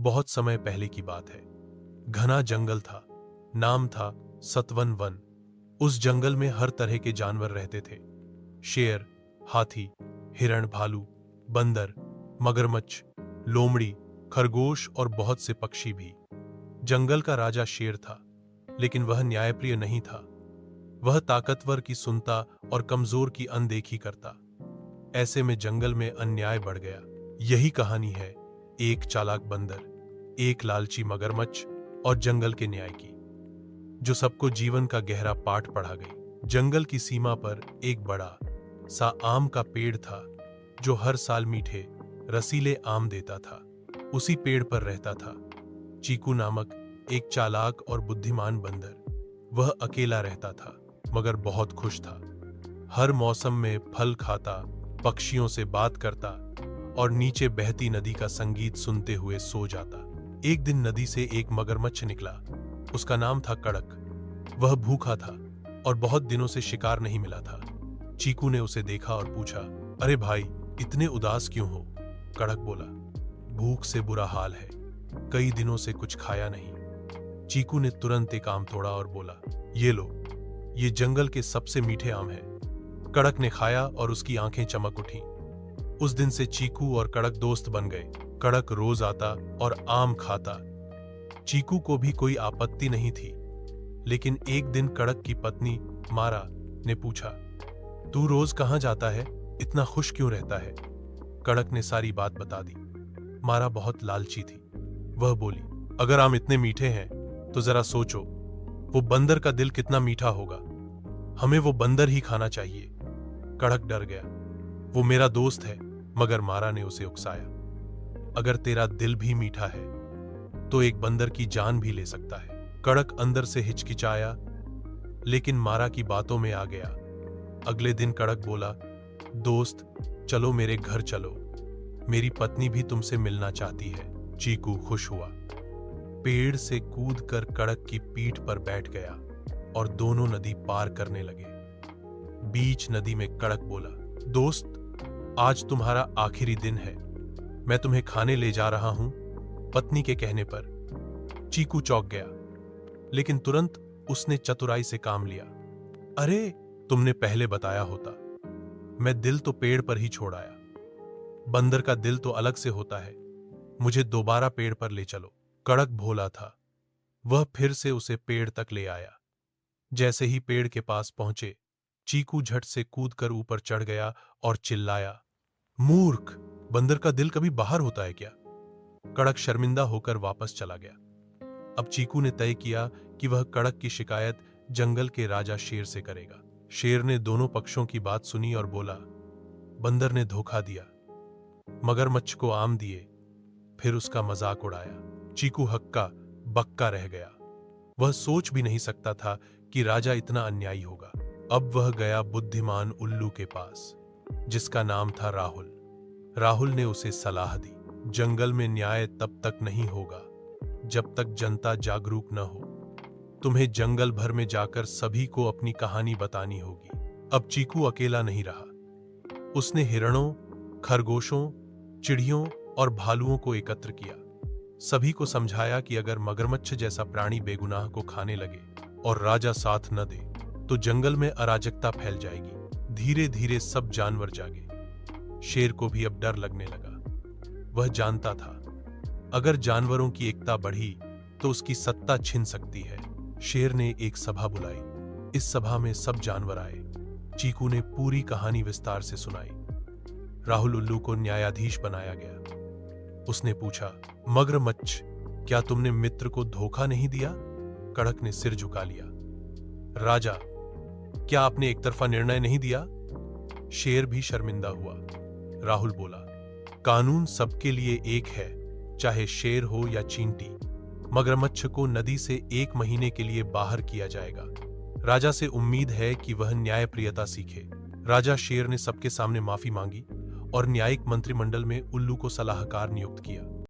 बहुत समय पहले की बात है। घना जंगल था, नाम था सतवन वन। उस जंगल में हर तरह के जानवर रहते थे। शेर, हाथी, हिरण, भालू, बंदर, मगरमच्छ, लोमड़ी, खरगोश और बहुत से पक्षी भी। जंगल का राजा शेर था, लेकिन वह न्यायप्रिय नहीं था। वह ताकतवर की सुनता और कमजोर की अनदेखी करता। ऐसे में जंगल में अन्याय बढ़ गया। यही कहानी है एक चालाक बंदर, एक लालची मगरमच्छ और जंगल के न्याय की, जो सबको जीवन का गहरा पाठ पढ़ा गई। जंगल की सीमा पर एक बड़ा सा आम का पेड़ था, जो हर साल मीठे रसीले आम देता था। उसी पेड़ पर रहता था चीकू नामक एक चालाक और बुद्धिमान बंदर। वह अकेला रहता था, मगर बहुत खुश था। हर मौसम में फल खाता, पक्षियों से बात करता और नीचे बहती नदी का संगीत सुनते हुए सो जाता। एक दिन नदी से एक मगरमच्छ निकला। उसका नाम था कड़क। वह भूखा था और बहुत दिनों से शिकार नहीं मिला था। चीकू ने उसे देखा और पूछा, अरे भाई, इतने उदास क्यों हो? कड़क बोला, भूख से बुरा हाल है, कई दिनों से कुछ खाया नहीं। चीकू ने तुरंत एक आम तोड़ा और बोला, ये लो, ये जंगल के सबसे मीठे आम हैं। कड़क ने खाया और उसकी आंखें चमक उठीं। उस दिन से चीकू और कड़क दोस्त बन गए। कड़क रोज आता और आम खाता। चीकू को भी कोई आपत्ति नहीं थी। लेकिन एक दिन कड़क की पत्नी मारा ने पूछा, तू रोज कहां जाता है? इतना खुश क्यों रहता है? कड़क ने सारी बात बता दी। मारा बहुत लालची थी। वह बोली, अगर आम इतने मीठे हैं तो जरा सोचो, वो बंदर का दिल कितना मीठा होगा। हमें वो बंदर ही खाना चाहिए। कड़क डर गया। वो मेरा दोस्त है। मगर मारा ने उसे उकसाया, अगर तेरा दिल भी मीठा है तो एक बंदर की जान भी ले सकता है। कड़क अंदर से हिचकिचाया, लेकिन मारा की बातों में आ गया। अगले दिन कड़क बोला, दोस्त, चलो मेरे घर चलो, मेरी पत्नी भी तुमसे मिलना चाहती है। चीकू खुश हुआ। पेड़ से कूदकर कड़क की पीठ पर बैठ गया और दोनों नदी पार करने लगे। बीच नदी में कड़क बोला, दोस्त, आज तुम्हारा आखिरी दिन है, मैं तुम्हें खाने ले जा रहा हूं। पत्नी के कहने पर चीकू चौंक गया, लेकिन तुरंत उसने चतुराई से काम लिया। अरे, तुमने पहले बताया होता, मैं दिल तो पेड़ पर ही छोड़ आया। बंदर का दिल तो अलग से होता है, मुझे दोबारा पेड़ पर ले चलो। कड़क भोला था। वह फिर से उसे पेड़ तक ले आया। जैसे ही पेड़ के पास पहुंचे, चीकू झट से कूदकर ऊपर चढ़ गया और चिल्लाया, मूर्ख, बंदर का दिल कभी बाहर होता है क्या? कड़क शर्मिंदा होकर वापस चला गया। अब चीकू ने तय किया कि वह कड़क की शिकायत जंगल के राजा शेर से करेगा। शेर ने दोनों पक्षों की बात सुनी और बोला, बंदर ने धोखा दिया, मगरमच्छ को आम दिए, फिर उसका मजाक उड़ाया। चीकू हक्का बक्का रह गया। वह सोच भी नहीं सकता था कि राजा इतना अन्यायी होगा। अब वह गया बुद्धिमान उल्लू के पास, जिसका नाम था राहुल। राहुल ने उसे सलाह दी, जंगल में न्याय तब तक नहीं होगा जब तक जनता जागरूक न हो। तुम्हें जंगल भर में जाकर सभी को अपनी कहानी बतानी होगी। अब चीकू अकेला नहीं रहा। उसने हिरणों, खरगोशों, चिड़ियों और भालुओं को एकत्र किया। सभी को समझाया कि अगर मगरमच्छ जैसा प्राणी बेगुनाह को खाने लगे और राजा साथ न दे तो जंगल में अराजकता फैल जाएगी। धीरे धीरे सब जानवर जागे। शेर को भी अब डर लगने लगा। वह जानता था, अगर जानवरों की एकता बढ़ी तो उसकी सत्ता छिन सकती है। शेर ने एक सभा बुलाई। इस सभा में सब जानवर आए। चीकू ने पूरी कहानी विस्तार से सुनाई। राहुल उल्लू को न्यायाधीश बनाया गया। उसने पूछा, मगरमच्छ, क्या तुमने मित्र को धोखा नहीं दिया? कड़क ने सिर झुका लिया। राजा, क्या आपने एक तरफा निर्णय नहीं दिया? शेर भी शर्मिंदा हुआ। राहुल बोला, कानून सबके लिए एक है, चाहे शेर हो या चींटी। मगरमच्छ को नदी से 1 महीने के लिए बाहर किया जाएगा। राजा से उम्मीद है कि वह न्यायप्रियता सीखे। राजा शेर ने सबके सामने माफी मांगी और न्यायिक मंत्रिमंडल में उल्लू को सलाहकार नियुक्त किया।